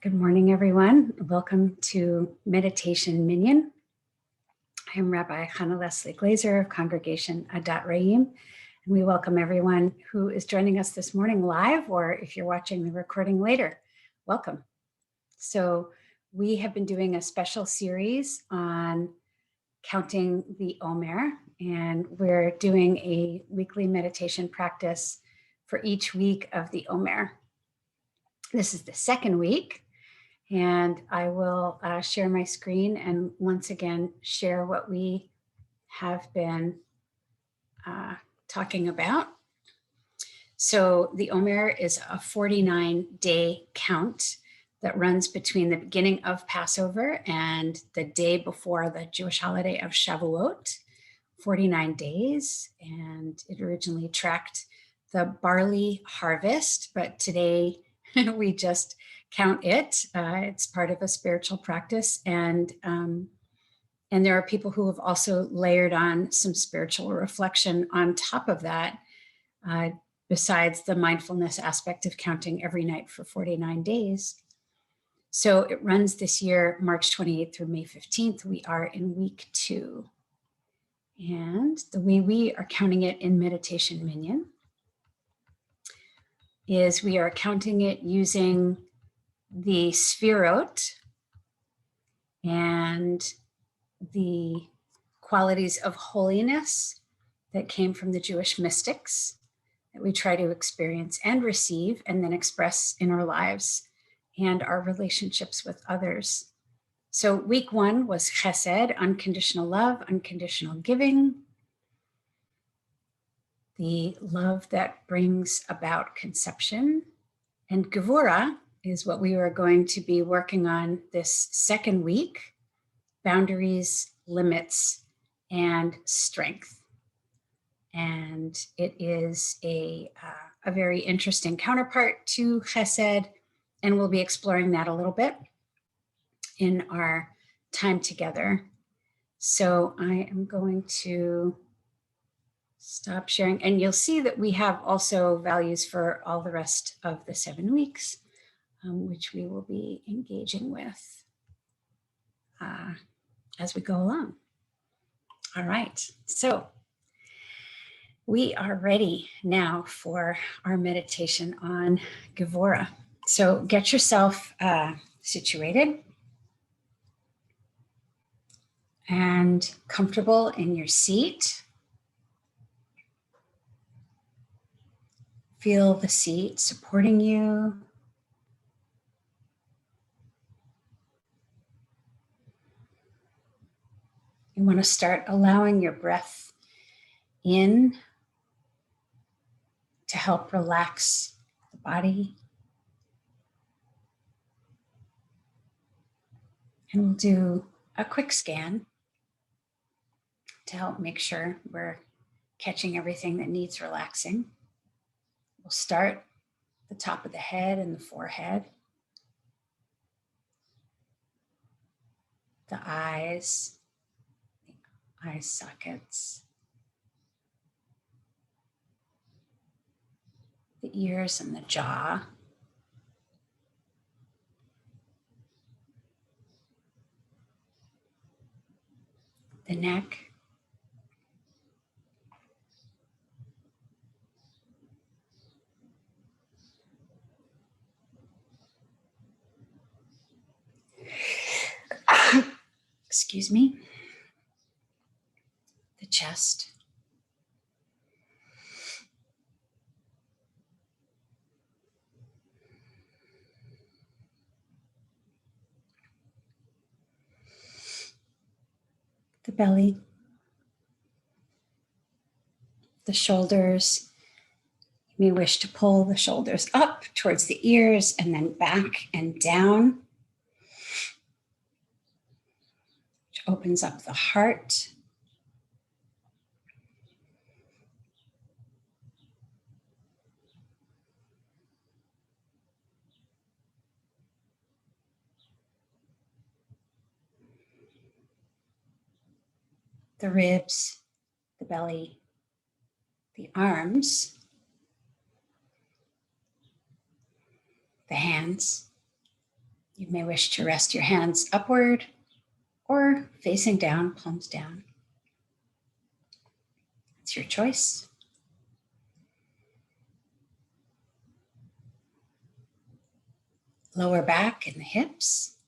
Good morning, everyone. Welcome to Meditation Minyan. I'm Rabbi Hannah Leslie Glazer of Congregation Adat Re'im, and we welcome everyone who is joining us this morning live, or if you're watching the recording later, welcome. So we have been doing a special series on counting the Omer, and we're doing a weekly meditation practice for each week of the Omer. This is the second week. And I will share my screen and once again share what we have been talking about. So the Omer is a 49-day count that runs between the beginning of Passover and the day before the Jewish holiday of Shavuot, 49 days. And it originally tracked the barley harvest, but today we just count it. It's part of a spiritual practice. And there are people who have also layered on some spiritual reflection on top of that, besides the mindfulness aspect of counting every night for 49 days. So it runs this year, March 28th through May 15th. We are in week 2. And the way we are counting it in Meditation Minyan is we are counting it using the Sfirot and the qualities of holiness that came from the Jewish mystics that we try to experience and receive and then express in our lives and our relationships with others. So week 1 was Chesed, unconditional love, unconditional giving, the love that brings about conception, and Gevura is what we are going to be working on this second week: boundaries, limits, and strength. And it is a very interesting counterpart to Chesed, and we'll be exploring that a little bit in our time together. So I am going to stop sharing, and you'll see that we have also values for all the rest of the 7 weeks, which we will be engaging with as we go along. All right, so we are ready now for our meditation on Gevura. So get yourself situated and comfortable in your seat. Feel the seat supporting you. You want to start allowing your breath in to help relax the body. And we'll do a quick scan to help make sure we're catching everything that needs relaxing. We'll start at the top of the head and the forehead, the eyes, the eye sockets, the ears and the jaw, the neck, excuse me, the chest, the belly, the shoulders. You may wish to pull the shoulders up towards the ears and then back and down, which opens up the heart. The ribs, the belly, the arms, the hands, You may wish to rest your hands upward or facing down, palms down. It's your choice. Lower back and the hips.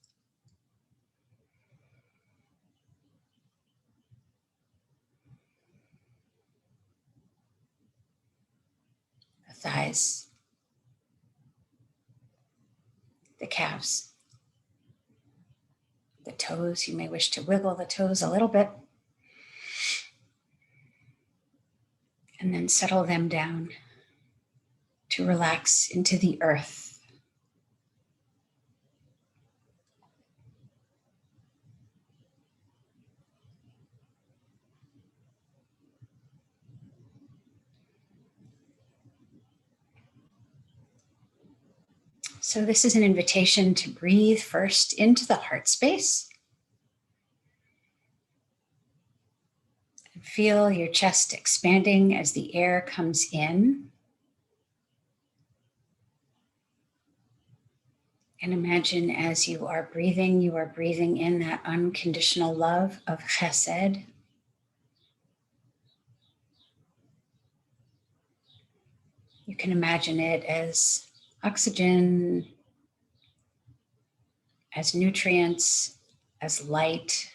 The thighs. The calves. The toes, you may wish to wiggle the toes a little bit. And then settle them down to relax into the earth. So this is an invitation to breathe first into the heart space. And feel your chest expanding as the air comes in. And imagine as you are breathing in that unconditional love of chesed. You can imagine it as oxygen, as nutrients, as light.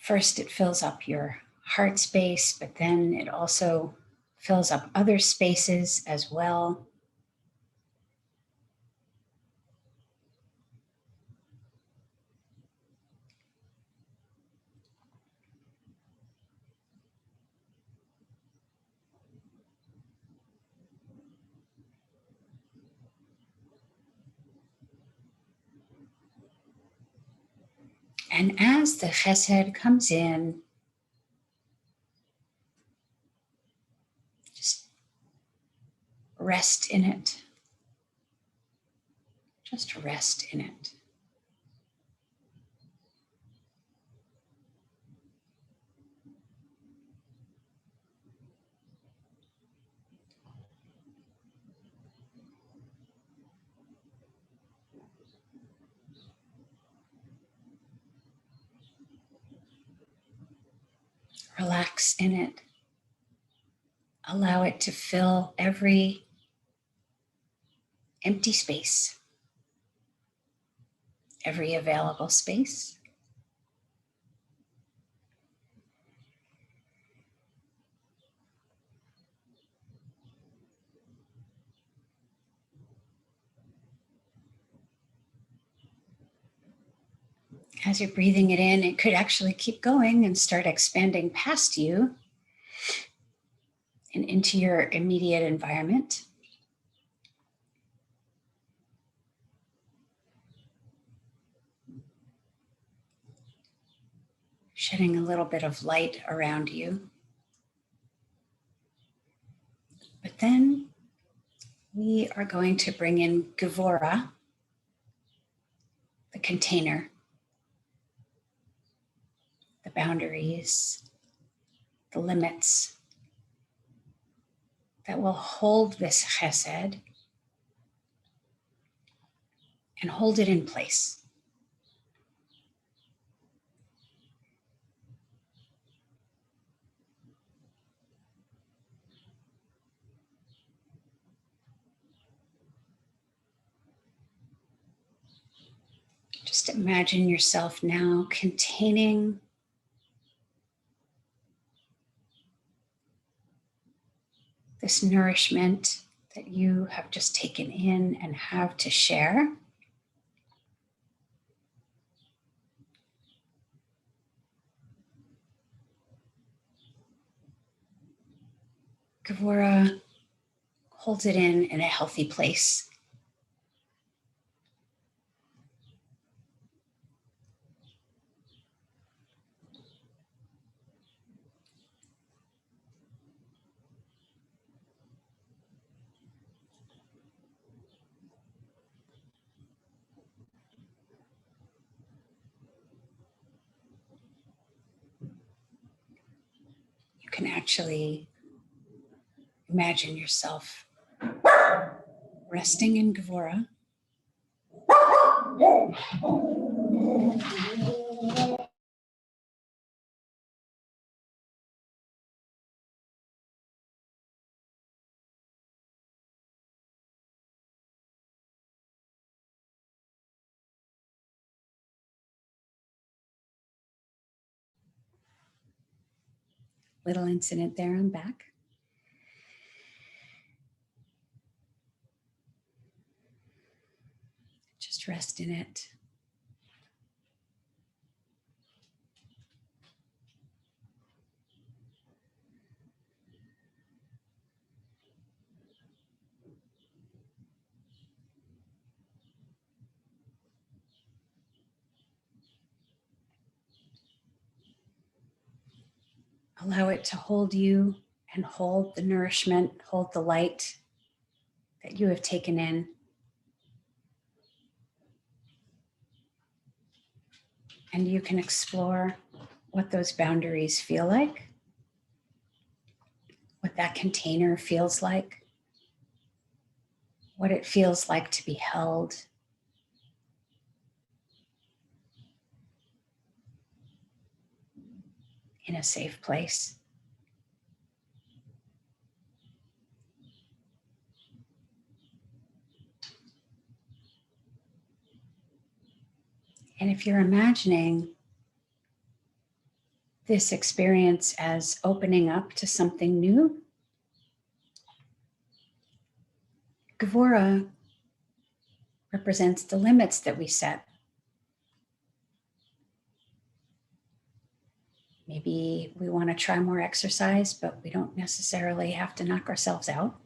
First, it fills up your heart space, but then it also fills up other spaces as well. And as the chesed comes in, just rest in it. Just rest in it. Relax in it. Allow it to fill every empty space, every available space. As you're breathing it in, it could actually keep going and start expanding past you and into your immediate environment. Shedding a little bit of light around you. But then we are going to bring in Gevura, the container, the boundaries, the limits that will hold this chesed and hold it in place. Just imagine yourself now containing this nourishment that you have just taken in and have to share. Gevura holds it in a healthy place. You can actually imagine yourself Resting in Gvura. Little incident there, I'm back. Just rest in it. Allow it to hold you and hold the nourishment, hold the light that you have taken in. And you can explore what those boundaries feel like, what that container feels like, what it feels like to be held. In a safe place. And if you're imagining this experience as opening up to something new, Gvura represents the limits that we set. Maybe we want to try more exercise, but we don't necessarily have to knock ourselves out.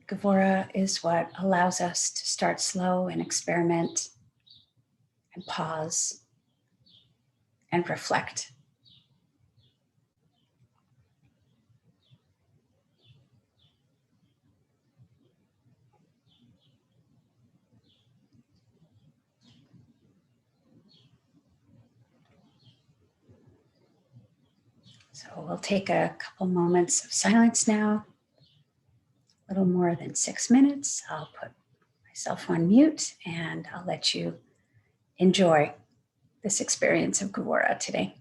Gvura is what allows us to start slow and experiment and pause and reflect. So we'll take a couple moments of silence now, a little more than 6 minutes. I'll put myself on mute and I'll let you enjoy this experience of Gvura today.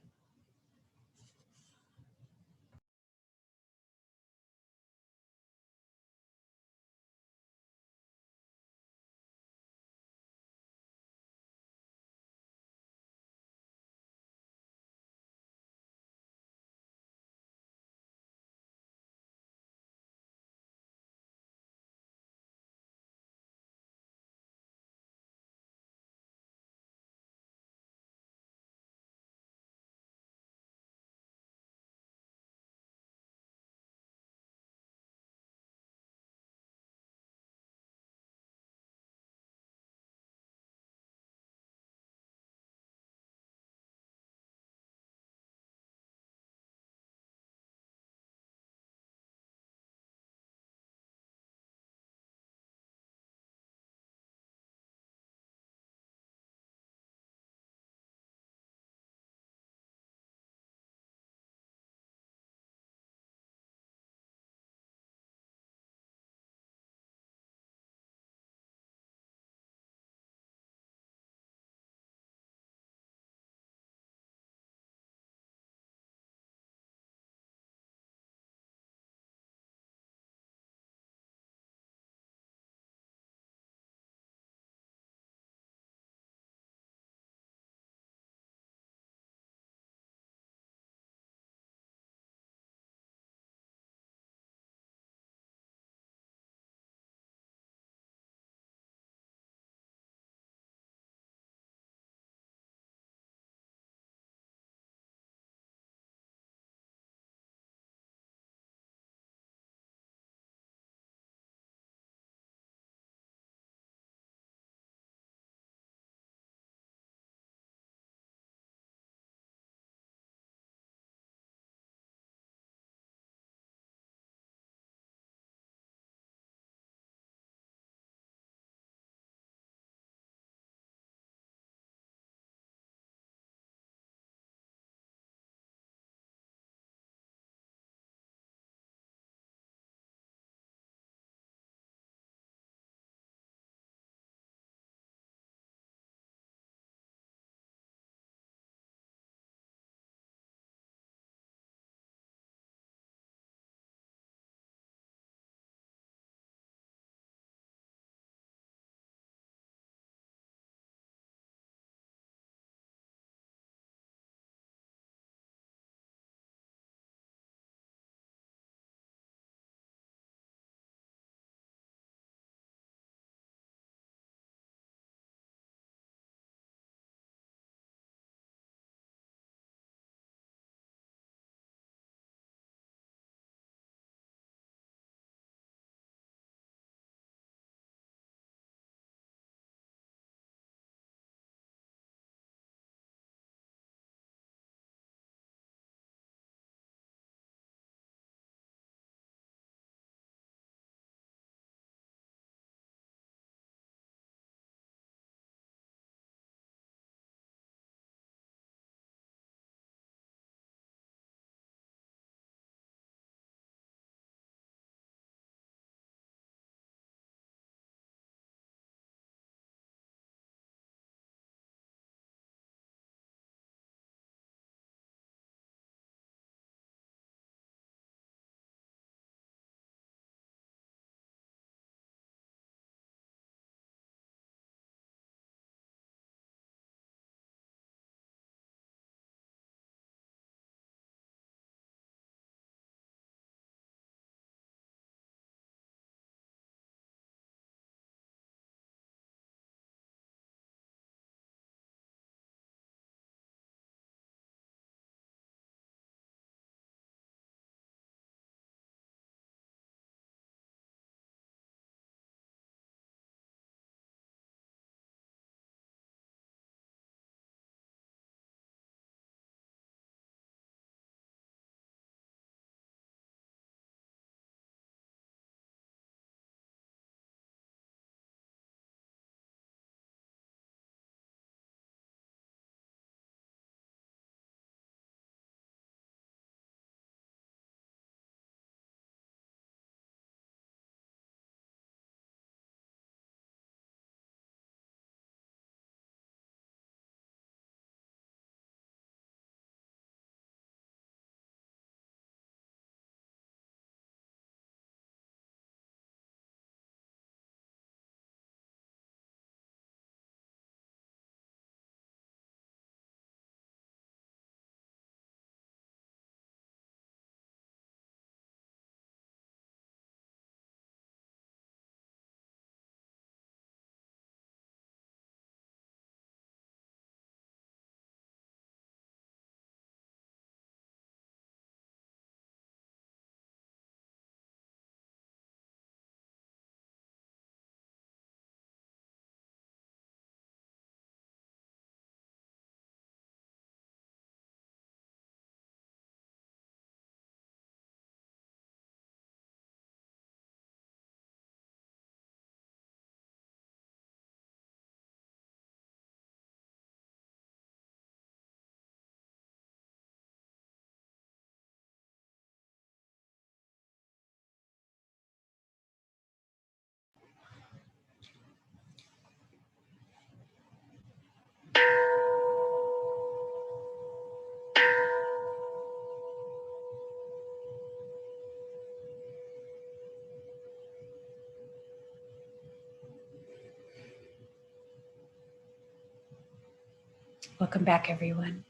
Welcome back, everyone.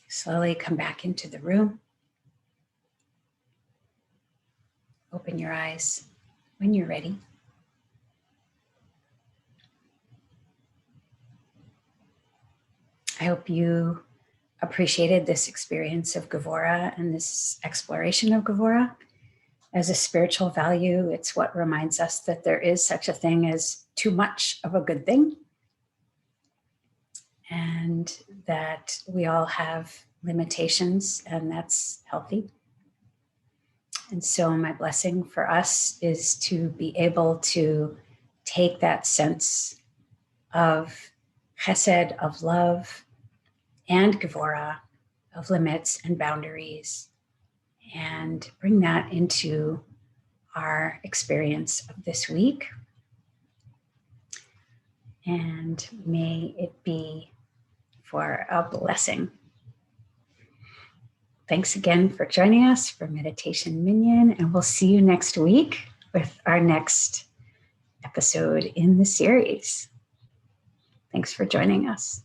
Slowly come back into the room. Open your eyes when you're ready. I hope you appreciated this experience of Gevurah and this exploration of Gevurah. As a spiritual value, it's what reminds us that there is such a thing as too much of a good thing, and that we all have limitations, and that's healthy. And so my blessing for us is to be able to take that sense of chesed, of love, and Gevurah, of limits and boundaries, and bring that into our experience of this week. And may it be for a blessing. Thanks again for joining us for Meditation Minyan, and we'll see you next week with our next episode in the series. Thanks for joining us.